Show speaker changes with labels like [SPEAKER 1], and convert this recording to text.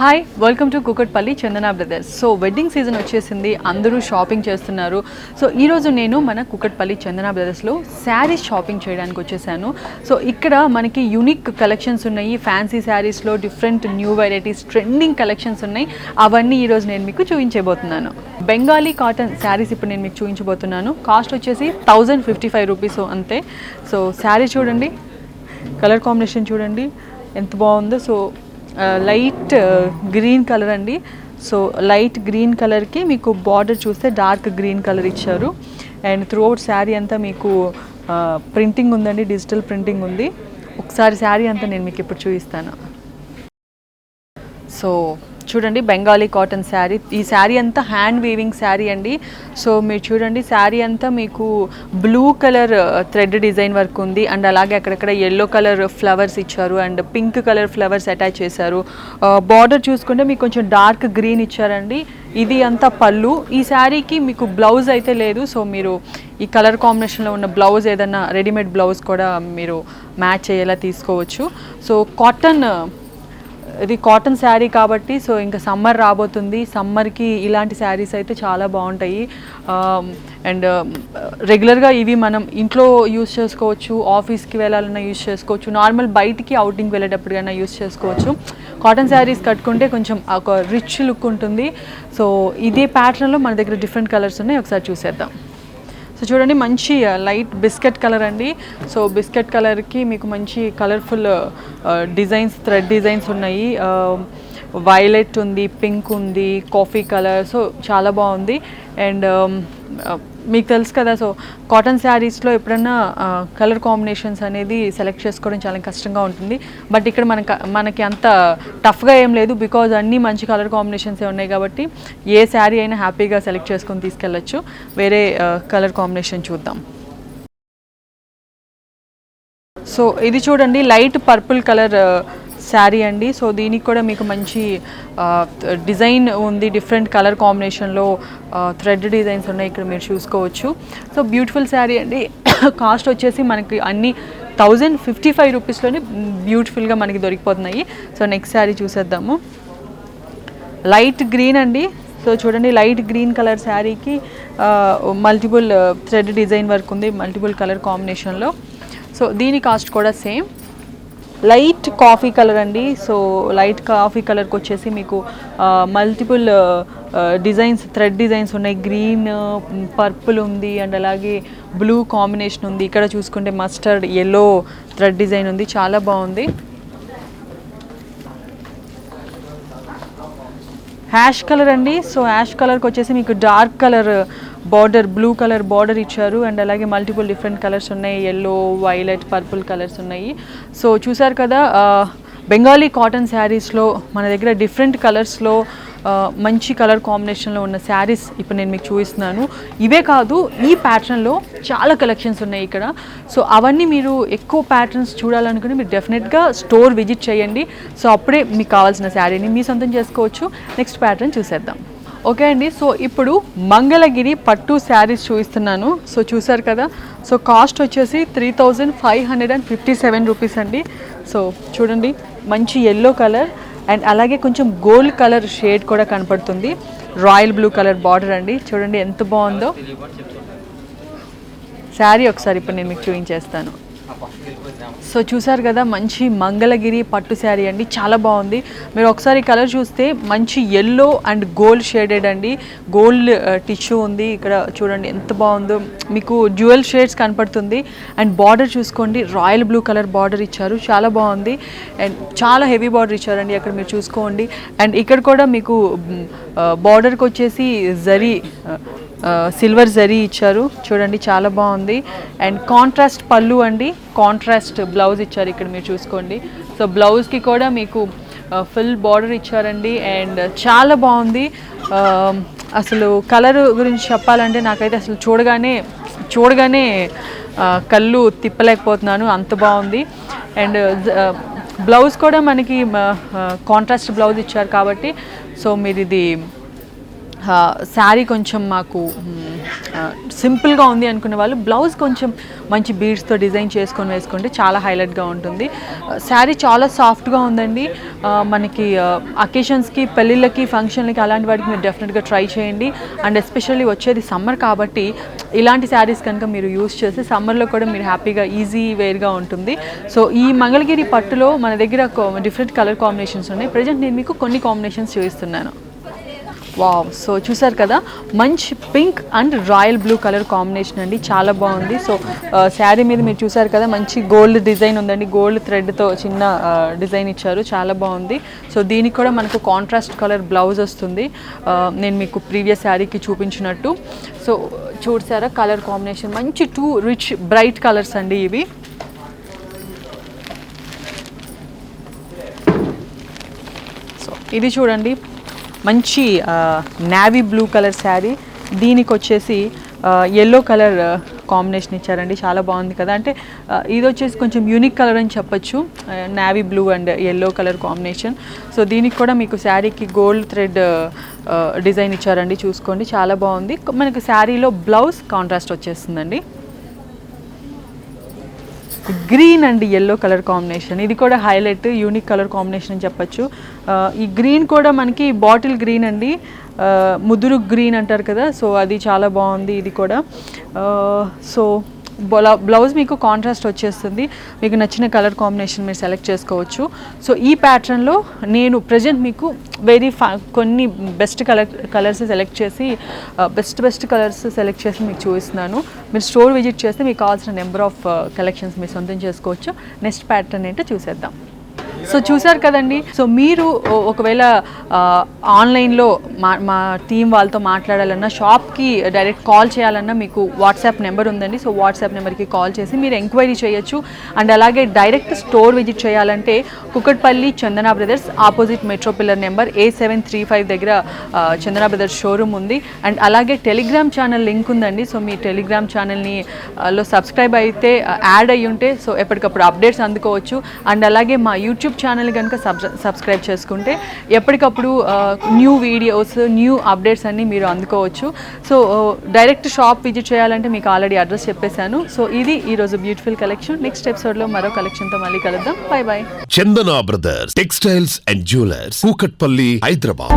[SPEAKER 1] Hi, welcome to Kukatpally Chandana brothers. So wedding season వచ్చేసింది, అందరూ shopping చేస్తున్నారు. సో ఈరోజు నేను మన కుకట్పల్లి చందన బ్రదర్స్లో శారీస్ షాపింగ్ చేయడానికి వచ్చేసాను. సో ఇక్కడ మనకి యూనిక్ కలెక్షన్స్ ఉన్నాయి, ఫ్యాన్సీ శారీస్లో different new varieties trending collections ఉన్నాయి. అవన్నీ ఈరోజు నేను మీకు చూపించబోతున్నాను. బెంగాలీ కాటన్ శారీస్ ఇప్పుడు నేను మీకు చూపించబోతున్నాను. కాస్ట్ వచ్చేసి 1055 రూపీస్ అంతే. సో శారీ చూడండి, కలర్ కాంబినేషన్ చూడండి ఎంత బాగుందో. సో లైట్ గ్రీన్ కలర్ అండి. సో లైట్ గ్రీన్ కలర్కి మీకు బార్డర్ చూస్తే డార్క్ గ్రీన్ కలర్ ఇచ్చారు. అండ్ త్రూ అవుట్ శారీ అంతా మీకు ప్రింటింగ్ ఉందండి, డిజిటల్ ప్రింటింగ్ ఉంది. ఒకసారి శారీ అంతా నేను మీకు ఇప్పుడు చూపిస్తాను. సో చూడండి, బెంగాలీ కాటన్ శారీ. ఈ శారీ అంతా హ్యాండ్ వీవింగ్ శారీ అండి. సో మీరు చూడండి, శారీ అంతా మీకు blue colour thread design work ఉంది. అండ్ అలాగే అక్కడక్కడ ఎల్లో కలర్ ఫ్లవర్స్ ఇచ్చారు and pink colour flowers attach చేశారు. బార్డర్ చూసుకుంటే మీకు కొంచెం డార్క్ గ్రీన్ ఇచ్చారండి. ఇది అంతా పళ్ళు. ఈ శారీకి మీకు బ్లౌజ్ అయితే లేదు. సో మీరు ఈ కలర్ కాంబినేషన్లో ఉన్న బ్లౌజ్ ఏదన్నా రెడీమేడ్ బ్లౌజ్ కూడా మీరు మ్యాచ్ అయ్యేలా తీసుకోవచ్చు. సో ఇది కాటన్ శారీ కాబట్టి సో ఇంకా సమ్మర్ రాబోతుంది. సమ్మర్కి ఇలాంటి శారీస్ అయితే చాలా బాగుంటాయి. అండ్ రెగ్యులర్గా ఇవి మనం ఇంట్లో యూస్ చేసుకోవచ్చు, ఆఫీస్కి వెళ్ళాలన్నా యూస్ చేసుకోవచ్చు, నార్మల్ బయటికి అవుటింగ్కి వెళ్ళేటప్పుడైనా యూస్ చేసుకోవచ్చు. కాటన్ శారీస్ కట్టుకుంటే కొంచెం ఒక రిచ్ లుక్ ఉంటుంది. సో ఇదే ప్యాటర్న్లో మన దగ్గర డిఫరెంట్ కలర్స్ ఉన్నాయి, ఒకసారి చూసేద్దాం. సో చూడండి, మంచి లైట్ బిస్కెట్ కలర్ అండి. సో బిస్కెట్ కలర్కి మీకు మంచి కలర్ఫుల్ డిజైన్స్, థ్రెడ్ డిజైన్స్ ఉన్నాయి. వైలెట్ ఉంది, పింక్ ఉంది, కాఫీ కలర్. సో చాలా బాగుంది. అండ్ మీకు తెలుసు కదా, సో కాటన్ శారీస్లో ఎప్పుడన్నా కలర్ కాంబినేషన్స్ అనేది సెలెక్ట్ చేసుకోవడం చాలా కష్టంగా ఉంటుంది. బట్ ఇక్కడ మనకి అంత టఫ్గా ఏం లేదు, బికాజ్ అన్నీ మంచి కలర్ కాంబినేషన్సే ఉన్నాయి కాబట్టి ఏ శారీ అయినా హ్యాపీగా సెలెక్ట్ చేసుకొని తీసుకెళ్ళచ్చు. వేరే కలర్ కాంబినేషన్ చూద్దాం. సో ఇది చూడండి, లైట్ పర్పుల్ కలర్ శారీ అండి. సో దీనికి కూడా మీకు మంచి డిజైన్ ఉంది, డిఫరెంట్ కలర్ కాంబినేషన్లో థ్రెడ్ డిజైన్స్ ఉన్నాయి, ఇక్కడ మీరు చూసుకోవచ్చు. సో బ్యూటిఫుల్ శారీ అండి. కాస్ట్ వచ్చేసి మనకి అన్ని 1055 రూపీస్లోనే బ్యూటిఫుల్గా మనకి దొరికిపోతున్నాయి. సో నెక్స్ట్ శారీ చూసేద్దాము. లైట్ గ్రీన్ అండి. సో చూడండి, లైట్ గ్రీన్ కలర్ శారీకి మల్టిపుల్ థ్రెడ్ డిజైన్ వర్క్ ఉంది, మల్టిపుల్ కలర్ కాంబినేషన్లో. సో దీని కాస్ట్ కూడా సేమ్. లైట్ కాఫీ కలర్ అండి. సో లైట్ కాఫీ కలర్కి వచ్చేసి మీకు మల్టిపుల్ డిజైన్స్, థ్రెడ్ డిజైన్స్ ఉన్నాయి. గ్రీన్, పర్పుల్ ఉంది అండ్ అలాగే బ్లూ కాంబినేషన్ ఉంది. ఇక్కడ చూసుకుంటే మస్టర్డ్ ఎల్లో థ్రెడ్ డిజైన్ ఉంది, చాలా బాగుంది. యాష్ కలర్ అండి. సో యాష్ కలర్కి వచ్చేసి మీకు dark colour border, blue colour border ఇచ్చారు అండ్ అలాగే మల్టిపుల్ డిఫరెంట్ కలర్స్ ఉన్నాయి. ఎల్లో, వైలెట్, పర్పుల్ కలర్స్ ఉన్నాయి. సో చూసారు కదా, బెంగాలీ కాటన్ శారీస్లో మన దగ్గర డిఫరెంట్ కలర్స్లో మంచి కలర్ కాంబినేషన్లో ఉన్న శారీస్ ఇప్పుడు నేను మీకు చూపిస్తున్నాను. ఇవే కాదు, ఈ ప్యాటర్న్లో చాలా కలెక్షన్స్ ఉన్నాయి ఇక్కడ. సో అవన్నీ మీరు ఎక్కువ ప్యాటర్న్స్ చూడాలనుకుంటే మీరు డెఫినెట్గా స్టోర్ విజిట్ చేయండి. సో అప్పుడే మీకు కావాల్సిన శారీని మీ సొంతం చేసుకోవచ్చు. నెక్స్ట్ ప్యాటర్న్ చూసేద్దాం. ఓకే అండి, సో ఇప్పుడు మంగళగిరి పట్టు శారీస్ చూపిస్తున్నాను. సో చూసారు కదా, సో కాస్ట్ వచ్చేసి 3557 రూపీస్ అండి. సో చూడండి, మంచి ఎల్లో కలర్ అండ్ అలాగే కొంచెం గోల్డ్ కలర్ షేడ్ కూడా కనపడుతుంది. రాయల్ బ్లూ కలర్ బార్డర్ అండి. చూడండి ఎంత బాగుందో శారీ. ఒకసారి ఇప్పుడు నేను మీకు చూపించేస్తాను. సో చూసారు కదా, మంచి మంగళగిరి పట్టు శారీ అండి, చాలా బాగుంది. మీరు ఒకసారి కలర్ చూస్తే మంచి ఎల్లో అండ్ గోల్డ్ షేడెడ్ అండి, గోల్డ్ టిష్యూ ఉంది. ఇక్కడ చూడండి ఎంత బాగుందో, మీకు డ్యూయల్ షేడ్స్ కనపడుతుంది. అండ్ బార్డర్ చూసుకోండి, రాయల్ బ్లూ కలర్ బార్డర్ ఇచ్చారు, చాలా బాగుంది. అండ్ చాలా హెవీ బార్డర్ ఇచ్చారండి అక్కడ మీరు చూసుకోండి. అండ్ ఇక్కడ కూడా మీకు బార్డర్కి వచ్చేసి జరీ, సిల్వర్ జరీ ఇచ్చారు, చూడండి చాలా బాగుంది. అండ్ కాంట్రాస్ట్ పళ్ళు అండి, కాంట్రాస్ట్ బ్లౌజ్ ఇచ్చారు ఇక్కడ మీరు చూసుకోండి. సో బ్లౌజ్కి కూడా మీకు ఫుల్ బార్డర్ ఇచ్చారండి అండ్ చాలా బాగుంది. అసలు కలర్ గురించి చెప్పాలంటే నాకైతే అసలు చూడగానే కళ్ళు తిప్పలేకపోతున్నాను, అంత బాగుంది. అండ్ బ్లౌజ్ కూడా మనకి కాంట్రాస్ట్ బ్లౌజ్ ఇచ్చారు కాబట్టి సో మీరు ఇది శారీ కొంచెం మాకు సింపుల్గా ఉంది అనుకునే వాళ్ళు బ్లౌజ్ కొంచెం మంచి బీడ్స్తో డిజైన్ చేసుకొని వేసుకుంటే చాలా హైలైట్గా ఉంటుంది. శారీ చాలా సాఫ్ట్గా ఉందండి. మనకి అకేషన్స్కి, పెళ్ళిళ్ళకి, ఫంక్షన్లకి అలాంటి వాటికి మీరు డెఫినెట్గా ట్రై చేయండి. అండ్ ఎస్పెషల్లీ వచ్చేది సమ్మర్ కాబట్టి ఇలాంటి శారీస్ కనుక మీరు యూస్ చేస్తే సమ్మర్లో కూడా మీరు హ్యాపీగా ఈజీ వేర్గా ఉంటుంది. సో ఈ మంగళగిరి పట్టులో మన దగ్గర డిఫరెంట్ కలర్ కాంబినేషన్స్ ఉన్నాయి. ప్రజెంట్ నేను మీకు కొన్ని కాంబినేషన్స్ చూపిస్తున్నాను. వావ్, సో చూసారు కదా, మంచి pink and royal blue colour combination అండి, చాలా బాగుంది. సో శారీ మీద మీరు చూసారు కదా, మంచి గోల్డ్ డిజైన్ ఉందండి, గోల్డ్ థ్రెడ్తో చిన్న డిజైన్ ఇచ్చారు, చాలా బాగుంది. సో దీనికి కూడా మనకు కాంట్రాస్ట్ కలర్ బ్లౌజ్ వస్తుంది, నేను మీకు ప్రీవియస్ శారీకి చూపించినట్టు. సో చూసారా కలర్ కాంబినేషన్, మంచి టూ రిచ్ బ్రైట్ కలర్స్ అండి ఇవి. సో ఇది చూడండి, మంచి నేవీ బ్లూ కలర్ శారీ, దీనికి వచ్చేసి ఎల్లో కలర్ కాంబినేషన్ ఇచ్చారండి, చాలా బాగుంది కదా. అంటే ఇది వచ్చేసి కొంచెం యూనిక్ కలర్ అని చెప్పొచ్చు, navy blue and yellow colour combination. So దీనికి కూడా మీకు శారీకి గోల్డ్ థ్రెడ్ డిజైన్ ఇచ్చారండి, చూసుకోండి చాలా బాగుంది. మనకు శారీలో బ్లౌజ్ కాంట్రాస్ట్ వచ్చేస్తుందండి. Green and yellow colour combination, ఇది కూడా హైలైట్, యూనిక్ కలర్ కాంబినేషన్ అని చెప్పచ్చు. ఈ గ్రీన్ కూడా మనకి బాటిల్ గ్రీన్ అండి, ముదురు గ్రీన్ అంటారు కదా, సో అది చాలా బాగుంది ఇది కూడా. సో బ్లౌజ్ మీకు కాంట్రాస్ట్ వచ్చేస్తుంది, మీకు నచ్చిన కలర్ కాంబినేషన్ మీరు సెలెక్ట్ చేసుకోవచ్చు. సో ఈ ప్యాటర్న్లో నేను ప్రజెంట్ మీకు కొన్ని బెస్ట్ కలర్స్ సెలెక్ట్ చేసి బెస్ట్ కలర్స్ సెలెక్ట్ చేసి మీకు చూపిస్తున్నాను. మీరు స్టోర్ విజిట్ చేస్తే మీకు కావాల్సిన నెంబర్ ఆఫ్ కలెక్షన్స్ మీరు సొంతం చేసుకోవచ్చు. నెక్స్ట్ ప్యాటర్న్ ఏంటో చూసేద్దాం. సో చూసారు కదండి, సో మీరు ఒకవేళ ఆన్లైన్లో మా టీం వాళ్ళతో మాట్లాడాలన్నా, షాప్కి డైరెక్ట్ కాల్ చేయాలన్నా మీకు వాట్సాప్ నెంబర్ ఉందండి. సో వాట్సాప్ నెంబర్కి కాల్ చేసి మీరు ఎంక్వైరీ చేయొచ్చు. అండ్ అలాగే డైరెక్ట్ స్టోర్ విజిట్ చేయాలంటే Kukatpally Chandana brothers opposite metro pillar number A735 దగ్గర చందన బ్రదర్స్ షోరూమ్ ఉంది. అండ్ అలాగే టెలిగ్రామ్ ఛానల్ లింక్ ఉందండి. సో మీ టెలిగ్రామ్ ఛానల్ని లో సబ్స్క్రైబ్ అయితే యాడ్ అయ్యి ఉంటే సో ఎప్పటికప్పుడు అప్డేట్స్ అందుకోవచ్చు. అండ్ అలాగే మా యూట్యూబ్ ఛానల్ కనుక సబ్స్క్రైబ్ చేసుకుంటే ఎప్పటికప్పుడు న్యూ వీడియోస్, న్యూ అప్డేట్స్ అన్నీ మీరు అందుకోవచ్చు. సో డైరెక్ట్ షాప్ విజిట్ చేయాలంటే మీకు ఆల్రెడీ అడ్రస్ చెప్పేశాను. సో ఇది ఈరోజు బ్యూటిఫుల్ కలెక్షన్. నెక్స్ట్ ఎపిసోడ్లో మరో కలెక్షన్తో మళ్ళీ కలుద్దాం. By.
[SPEAKER 2] Chandana brothers textiles and jewellers, Kukatpally, Hyderabad.